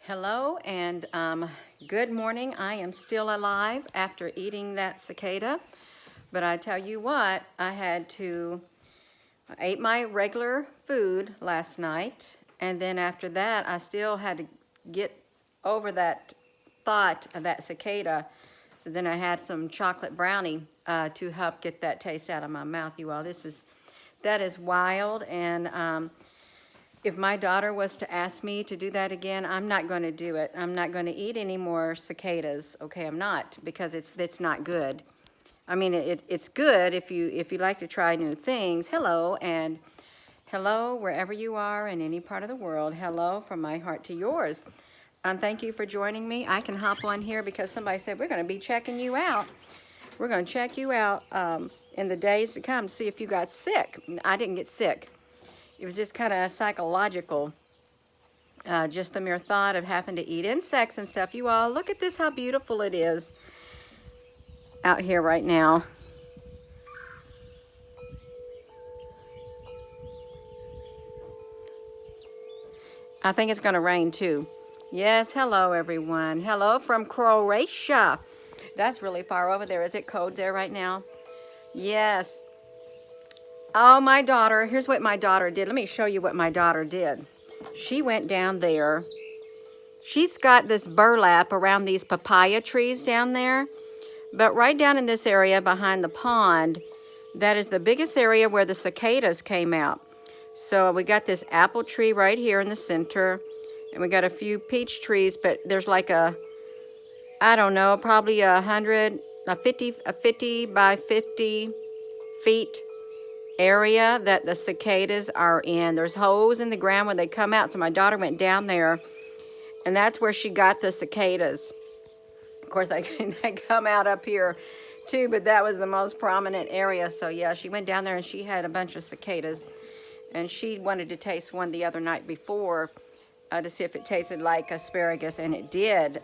Hello and good morning. I am still alive after eating that cicada, but I tell you what, I ate my regular food last night, and then after that I still had to get over that thought of that cicada. So then I had some chocolate brownie to help get that taste out of my mouth, you all. That is wild, and if my daughter was to ask me to do that again, I'm not going to do it. I'm not going to eat any more cicadas. Okay, I'm not, because it's not good. I mean, it's good if you like to try new things. Hello, and hello wherever you are in any part of the world. Hello from my heart to yours. Thank you for joining me. I can hop on here because somebody said we're going to be checking you out. We're going to check you out in the days to come to see if you got sick. I didn't get sick. It was just kind of psychological. Just the mere thought of having to eat insects and stuff. You all, look at this, how beautiful it is out here right now. I think it's going to rain too. Yes, hello everyone. Hello from Croatia. That's really far over there. Is it cold there right now? Yes. Oh, my daughter. Here's what my daughter did. Let me show you what my daughter did. She went down there. She's got this burlap around these papaya trees down there. But right down in this area behind the pond, that is the biggest area where the cicadas came out. So we got this apple tree right here in the center. And we got a few peach trees, but there's like I don't know, probably 50 by 50 feet area that the cicadas are in. There's holes in the ground when they come out. So my daughter went down there, and that's where she got the cicadas. Of course, they come out up here too, but that was the most prominent area. So yeah, she went down there and she had a bunch of cicadas, and she wanted to taste one the other night before to see if it tasted like asparagus, and it did.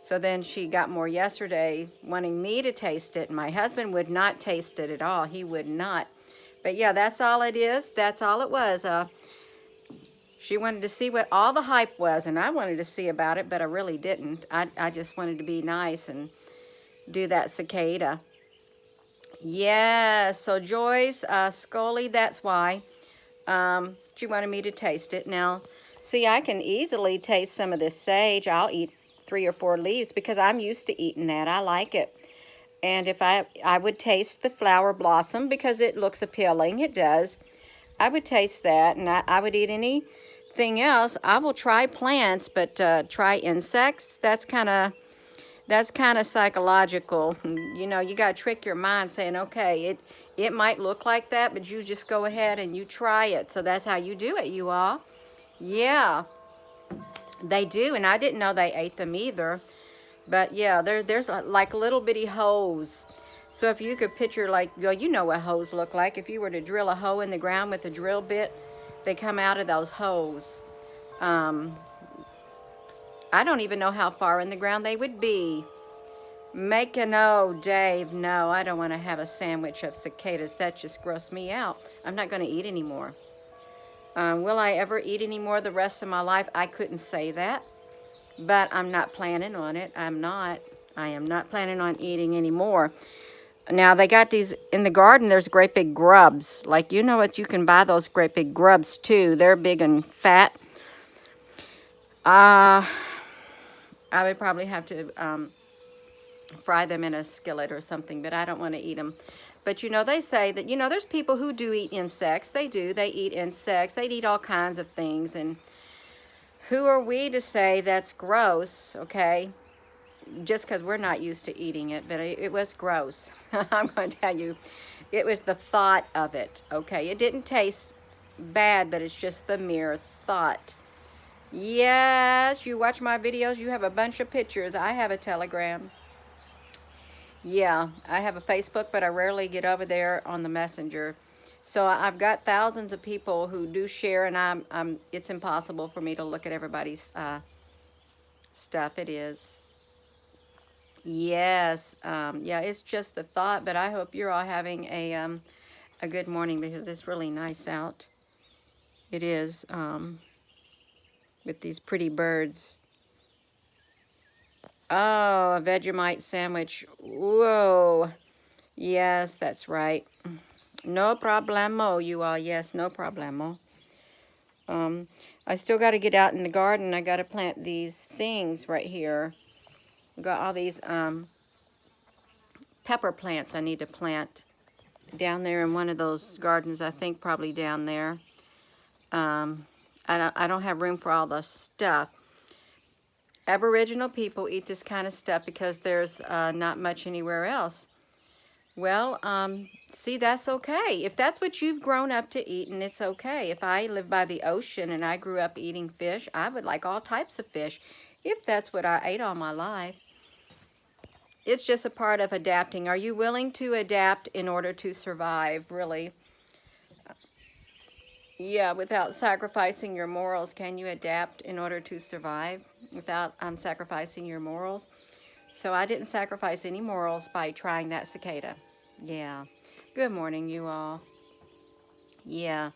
So then she got more yesterday, wanting me to taste it, and my husband would not taste it at all. He would not. But yeah, that's all it is. That's all it was. She wanted to see what all the hype was, and I wanted to see about it, but I really didn't. I just wanted to be nice and do that cicada. Yes, so Joyce Scully, that's why. She wanted me to taste it. Now, see, I can easily taste some of this sage. I'll eat 3 or 4 leaves because I'm used to eating that. I like it. And if I would taste the flower blossom because it looks appealing. It does. I would taste that, and I would eat anything else. I will try plants, but try insects, that's kind of psychological. You know, you got to trick your mind saying, okay, it might look like that, but you just go ahead and you try it. So that's how you do it, you all. Yeah, they do, and I didn't know they ate them either. But yeah, there's like little bitty holes. So if you could picture, like, well, you know what holes look like. If you were to drill a hole in the ground with a drill bit, they come out of those holes. I don't even know how far in the ground they would be. Dave, no, I don't want to have a sandwich of cicadas. That just grossed me out. I'm not going to eat anymore. Will I ever eat any more the rest of my life? I couldn't say that, but I'm not planning on it. I am not planning on eating anymore. Now, they got these in the garden. There's great big grubs. Like, you know what? You can buy those great big grubs, too. They're big and fat. I would probably have to fry them in a skillet or something, but I don't want to eat them. But, you know, they say that, you know, there's people who do eat insects. They do. They eat insects. They eat all kinds of things. And who are we to say that's gross, okay? Just because we're not used to eating it, but it was gross. I'm going to tell you, it was the thought of it, okay? It didn't taste bad, but it's just the mere thought. Yes, you watch my videos, you have a bunch of pictures. I have a Telegram. Yeah, I have a Facebook, but I rarely get over there on the Messenger. So I've got thousands of people who do share, and it's impossible for me to look at everybody's stuff. It is. Yes, yeah, it's just the thought, but I hope you're all having a good morning because it's really nice out. It is. with these pretty birds. Oh, a Vegemite sandwich. Whoa. Yes, that's right. No problemo, you all. Yes, no problemo. I still got to get out in the garden. I got to plant these things right here. I've got all these pepper plants I need to plant down there in one of those gardens. I think probably down there. I don't have room for all the stuff. Aboriginal people eat this kind of stuff because there's not much anywhere else. Well, see, that's okay. If that's what you've grown up to eat, and it's okay. If I live by the ocean and I grew up eating fish, I would like all types of fish, if that's what I ate all my life. It's just a part of adapting. Are you willing to adapt in order to survive, really? Yeah, without sacrificing your morals. Can you adapt in order to survive without sacrificing your morals? So I didn't sacrifice any morals by trying that cicada. Yeah. Good morning, you all. Yeah.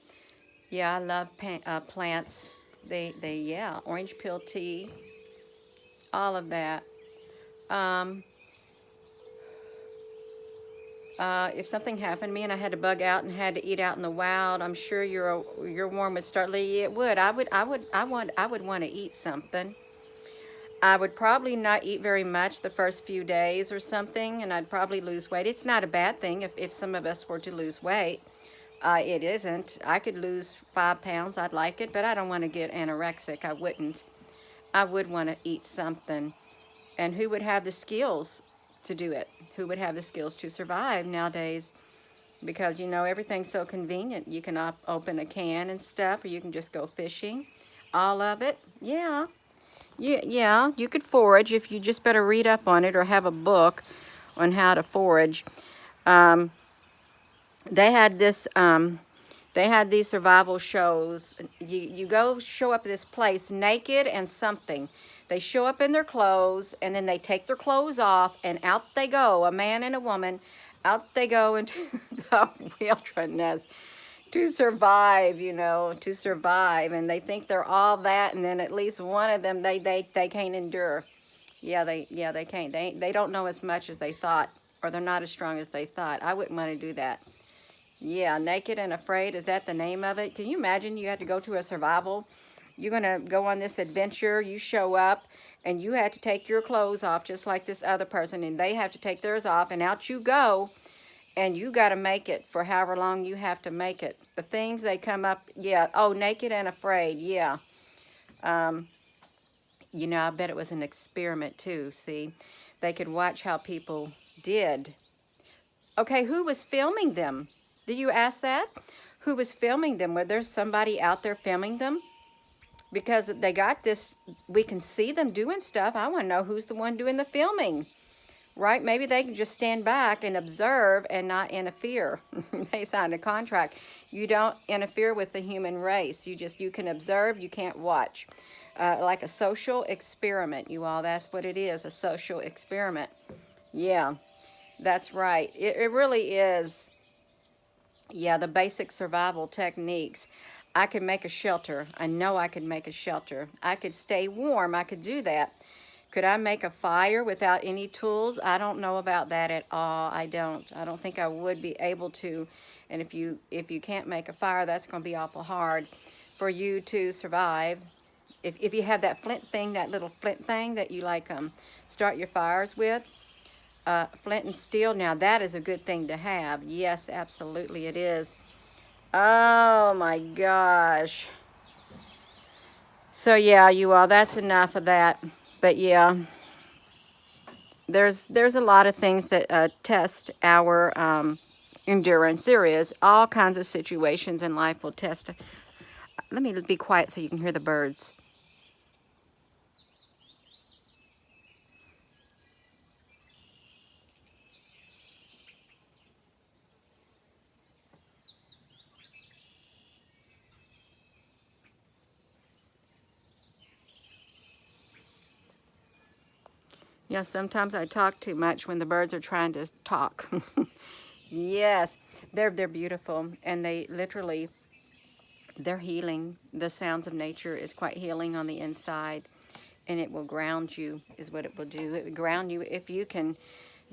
Yeah, I love plants. Yeah, orange peel tea, all of that. If something happened to me and I had to bug out and had to eat out in the wild, I'm sure your worm would start. It would. I would want to eat something. I would probably not eat very much the first few days or something, and I'd probably lose weight. It's not a bad thing if some of us were to lose weight. It isn't. I could lose 5 pounds. I'd like it, but I don't want to get anorexic. I wouldn't. I would want to eat something. And who would have the skills to do it? Who would have the skills to survive nowadays? Because, you know, everything's so convenient. You can open a can and stuff, or you can just go fishing. All of it. Yeah. Yeah, you could forage if you just better read up on it or have a book on how to forage. They had these survival shows. You go show up at this place naked and something. They show up in their clothes and then they take their clothes off and out they go, a man and a woman. Out they go into the wilderness to survive, you know, to survive. And they think they're all that, and then at least one of them they can't endure. Yeah, they can't. They don't know as much as they thought, or they're not as strong as they thought. I wouldn't want to do that. Yeah, Naked and Afraid, is that the name of it? Can you imagine you had to go to a survival? You're going to go on this adventure, you show up, and you had to take your clothes off just like this other person, and they have to take theirs off, and out you go, and you got to make it for however long you have to make it. The things they come up, yeah, oh, Naked and Afraid, yeah. You know, I bet it was an experiment too, see? They could watch how people did. Okay, who was filming them? Did you ask that? Who was filming them? Was there somebody out there filming them? Because they got this, we can see them doing stuff. I want to know who's the one doing the filming, right? Maybe they can just stand back and observe and not interfere. They signed a contract. You don't interfere with the human race. You can observe, you can't watch. Like a social experiment, you all. That's what it is, a social experiment. Yeah, that's right. It really is. Yeah, the basic survival techniques. I could make a shelter. I know I could make a shelter. I could stay warm. I could do that. Could I make a fire without any tools? I don't know about that at all. I don't think I would be able to. And if you can't make a fire, that's going to be awful hard for you to survive. If you have that flint thing, that little flint thing that you like start your fires with, flint and steel, now that is a good thing to have. Yes, absolutely it is. Oh my gosh. So yeah, you all, that's enough of that. But yeah, there's a lot of things that test our endurance. There is all kinds of situations in life will test. Let me be quiet so you can hear the birds. Yeah, sometimes I talk too much when the birds are trying to talk. Yes, they're beautiful, and they literally They're healing. The sounds of nature is quite healing on the inside, and it will ground you, is what it will do. It will ground you if you can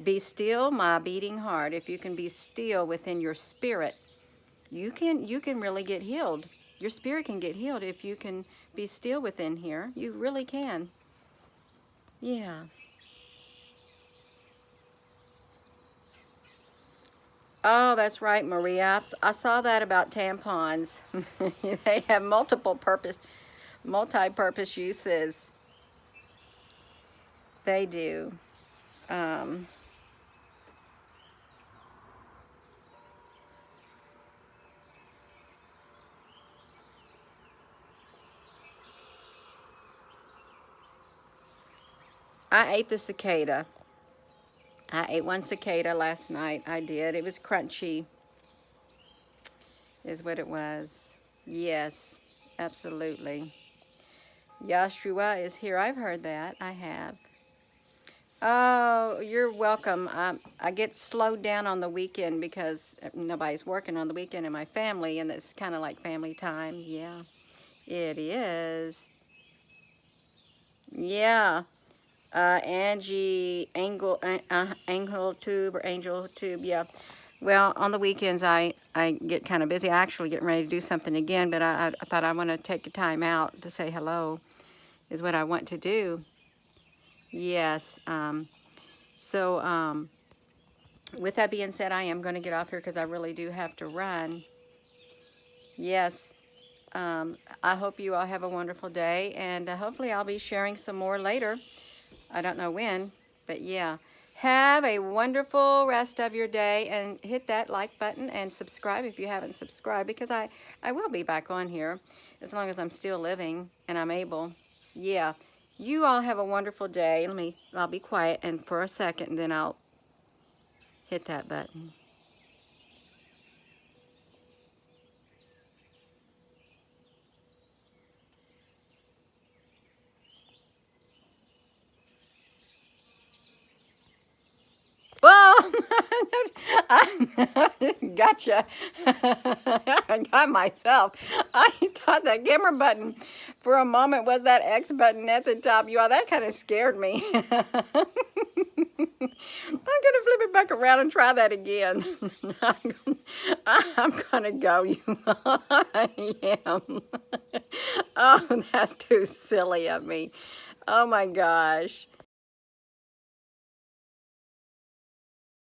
be still, my beating heart. If you can be still within your spirit, you can really get healed. Your spirit can get healed if you can be still within here. You really can. Yeah. Oh, that's right, Maria. I saw that about tampons. They have multi-purpose uses. They do. Um, I ate the cicada. I ate one cicada last night. I did. It was crunchy, is what it was. Yes, absolutely. Yashua is here. I've heard that. I have. Oh, you're welcome. I get slowed down on the weekend because nobody's working on the weekend in my family, and it's kind of like family time. Yeah, it is. Yeah. Angie Angel Tube or Angel Tube, yeah. Well, on the weekends I get kind of busy. I actually getting ready to do something again, but I thought I want to take a time out to say hello is what I want to do. Yes. So with that being said, I am going to get off here because I really do have to run. Yes. I hope you all have a wonderful day, and hopefully I'll be sharing some more later. I don't know when, but yeah. Have a wonderful rest of your day, and hit that like button and subscribe if you haven't subscribed, because I will be back on here as long as I'm still living and I'm able. Yeah. You all have a wonderful day. I'll be quiet and for a second, and then I'll hit that button. Well, I gotcha. I got myself. I thought that camera button for a moment was that X button at the top. You all, that kind of scared me. I'm gonna flip it back around and try that again. I'm gonna go. You all. I am. Oh, that's too silly of me. Oh my gosh.